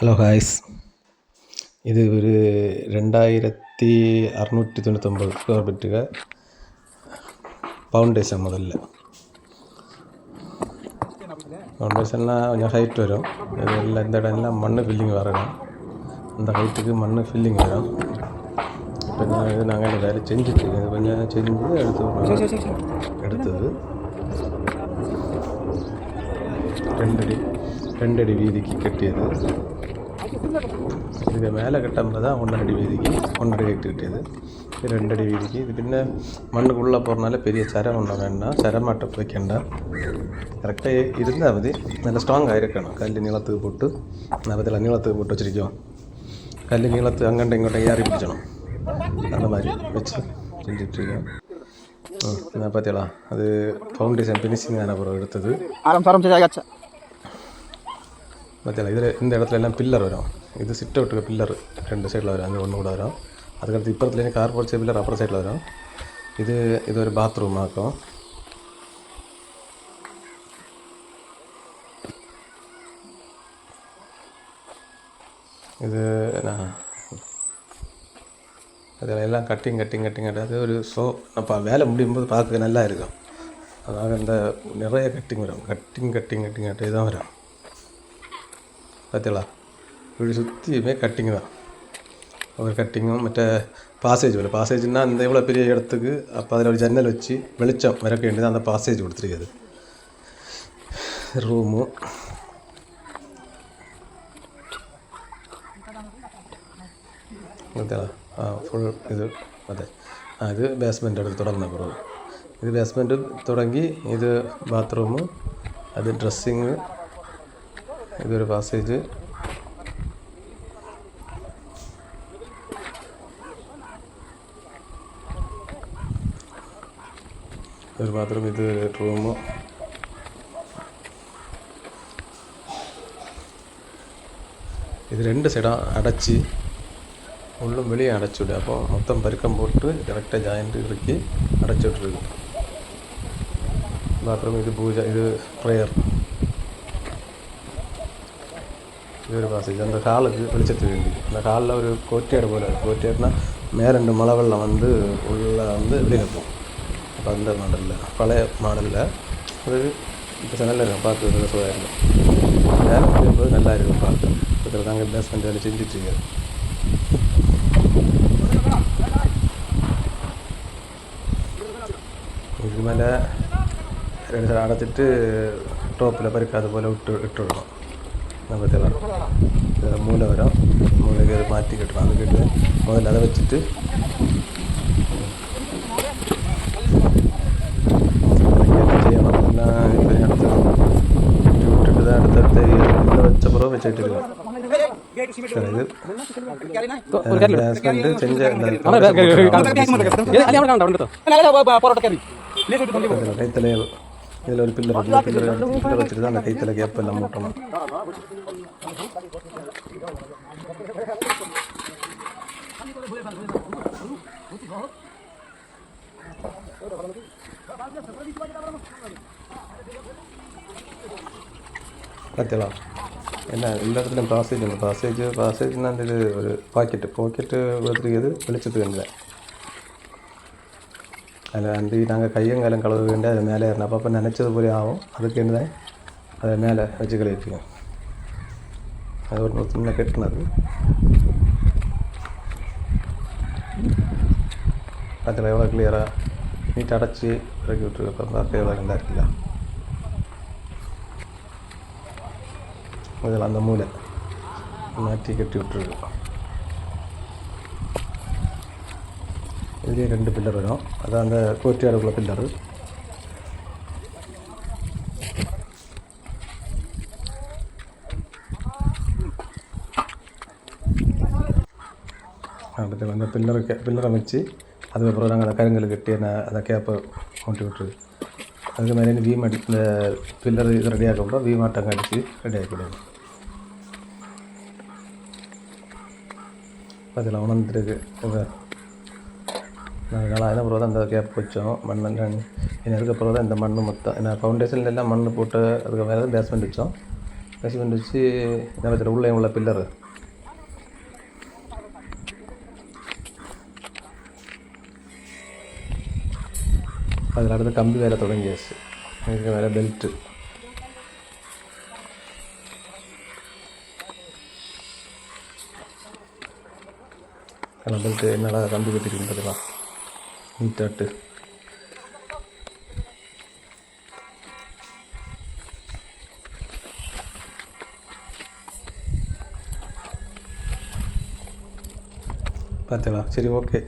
Hello ஹாய்ஸ், இது ஒரு 2699 square ஃபீட்டுக foundation. ஃபவுண்டேஷன்லாம் கொஞ்சம் ஹைட் வரும். இதெல்லாம் இந்த இடம்லாம் மண் ஃபில்லிங் வரணும். அந்த ஹைட்டுக்கு மண் ஃபில்லிங் வரும். இப்போ இது நாங்கள் வேலை செஞ்சுட்டு இது கொஞ்சம் செஞ்சு எடுத்தது 2 அடி வீதிக்கு கட்டியது. இதுக்கு மேலே கட்டும்போது தான் 1.5 அடி வீதிக்கு 1.5 அடி கட்டியது. இது 2 அடி வீதிக்கு. இது பின்ன மண்ணுக்குள்ளே போகிறனால பெரிய சரம் ஒன்றும் வேண்டாம், சரமாட்டை வைக்கண்டாம். கரெக்டாக இருந்தால் அது நல்ல ஸ்ட்ராங்காக இருக்கணும். கல் நீளத்துக்கு போட்டு நான் நீளத்துக்கு போட்டு வச்சுருக்கோம். கல் நீளத்துக்கு அங்கண்ட இங்கோட்ட ஏறி பிடிச்சணும். அந்த மாதிரி வச்சு செஞ்சிட்ருக்கோம். பார்த்தீங்களா, அது ஃபவுண்டேஷன் ஃபினிஷிங் ஆன பிறகு எடுத்தது. பார்த்தீங்களா, இதில் இந்த இடத்துல எல்லாம் பில்லர் வரும். இது சிட் அவுட்டுக்கு பில்லர் 2 சைடில் வரும். அங்கே ஒன்று கூட வரும். அதுக்கடுத்து இப்போத்துலேருந்து கார்போர்ட் பில்லர் அப்புறம் சைடில் வரும். இது ஒரு பாத்ரூம் ஆக்கும். இது அதில் எல்லாம் கட்டிங் அது ஒரு அப்போ வேலை முடியும் போது பார்க்க நல்லா இருக்கும். அதாவது இந்த நிறைய கட்டிங் வரும். கட்டிங் தான் வரும். பார்த்தீங்களா, இப்படி சுற்றியுமே கட்டிங் தான். ஒரு கட்டிங்கும் மற்ற பாசேஜ் வரும். பாசேஜ்னால் இந்த இவ்வளோ பெரிய இடத்துக்கு அப்போ அதில் ஒரு ஜன்னல் வச்சு வெளிச்சம் விறக்க வேண்டியது அந்த பாசேஜ் கொடுத்துருக்குது. ரூமு பார்த்தீங்களா, ஃபுல் இது இது பேஸ்மெண்ட் எடுத்து தொடங்கின பிறகு இது பேஸ்மெண்ட்டு தொடங்கி இது பாத்ரூமு, அது ட்ரெஸ்ஸிங்கு, இது ஒரு பாசேஜ். ஒரு பாத்ரூம், இது ரூமு. இது 2 சைடும் அடைச்சி உள்ளும் வெளியே அடைச்சி விடு. அப்போ மொத்தம் பருக்கம் போட்டு கரெக்டாக ஜாயிண்ட்டு இறுக்கி அடைச்சி விட்ருக்கு. பாத்ரூம், இது பூஜை, இது ப்ரேயர், இது ஒரு பாசேஜ். அந்த ஹாலுக்கு வெளிச்சத்து வேண்டி அந்த ஹாலில் ஒரு கோட்டியாடு போல. கோட்டியாடுனா மேலே 2 மழை வெள்ளம் உள்ளே வெளியில் போகும். அப்போ அந்த மாடலில் பழைய மாடலில் அது இப்போ நல்லா இருக்கும். பார்த்து சுவையாக இருக்கும். வேலை முடியும்போது நல்லா இருக்கும் பார்க்க. இப்போ தாங்க பேஸ்மெண்ட் வேலை செஞ்சிட்ருக்காரு. இதுக்கு மேலே 2 சைடு அடைச்சிட்டு டோப்பில் பறிக்காத போல் விட்டுவிடணும். பார்த்தீங்களா, மூளை வரும். மூளைக்கு அதை மாற்றி கட்டணும். அது கட்டு முதல்ல அதை வச்சுட்டு விட்டுட்டு தான் அடுத்தடுத்து இதில் வச்ச பிறகு வச்சுட்டு இருக்கோம். சரி, இது ஹஸ்பண்டு செஞ்ச கைத்தலை. இதில் ஒரு பில்லர் வச்சுட்டு தான் அந்த கைத்தலை கேப் எல்லாம் மூட்டணும். பார்த்தீங்களா, என்ன எல்லா இடத்துலையும் பாசேஜ் உண்டு. பாசேஜ்னா இது ஒரு பாக்கெட்டு கொடுத்துருக்கிறது வெளிச்சத்துக்கு வேண்டியது. அதில் நாங்கள் கையங்காலம் கழுவ வேண்டிய அது மேலே ஏறினா அப்போ நினச்சது போல ஆகும். அதுக்கு என்ன அதை மேலே வச்சு கழுவிட்டுருக்கோம். அது ஒரு சின்ன கெட்டினது. அதில் எவ்வளோ கிளியராக நீட் அடைச்சி இறக்கி விட்டுருக்கோம். பார்க்க எவ்வளோ நல்லா இருக்குல்ல. இதில் அந்த மூளை மாற்றி கட்டி விட்டுருக்கோம். இதுலேயே 2 பில்லர் வரும். அதான் அந்த கோர்ட்டியாடுக்குள்ள பில்லரு. அடுத்து அந்த பில்லரை வச்சு அதுக்கப்புறம் நாங்கள் அந்த கருங்கல் கட்டி அந்த கேப்பை மூட்டி விட்டுருக்கு. அதுக்கு மேலே வீம் இந்த பில்லர் இது ரெடியாக்கப்போ வீமாட்டம் அடித்து ரெடியாக்கிடுவோம். அதில் உணர்ந்துருக்கு. நாங்கள் 4000 ரூபா தான் அந்த கேப் வச்சோம். இன்னும் இருக்க பிறகு தான் இந்த மண் மொத்தம். ஏன்னா ஃபவுண்டேஷனில் எல்லாம் மண் போட்டு அதுக்கு மேலே தான் பேஸ்மெண்ட் வச்சோம். சிமெண்ட் வச்சு என்ன வச்சுருக்க உள்ளே உள்ள பில்லரு அதில் அடுத்து கம்பி வேலை தொடங்கியாச்சு. இதுக்கு வேலை பெல்ட்டு பெல்ட்டு என்னடா கம்பி கட்டிருக்குன்றதுலாம் நீட்டாட்டு. பார்த்தீங்களா? சரி, ஓகே.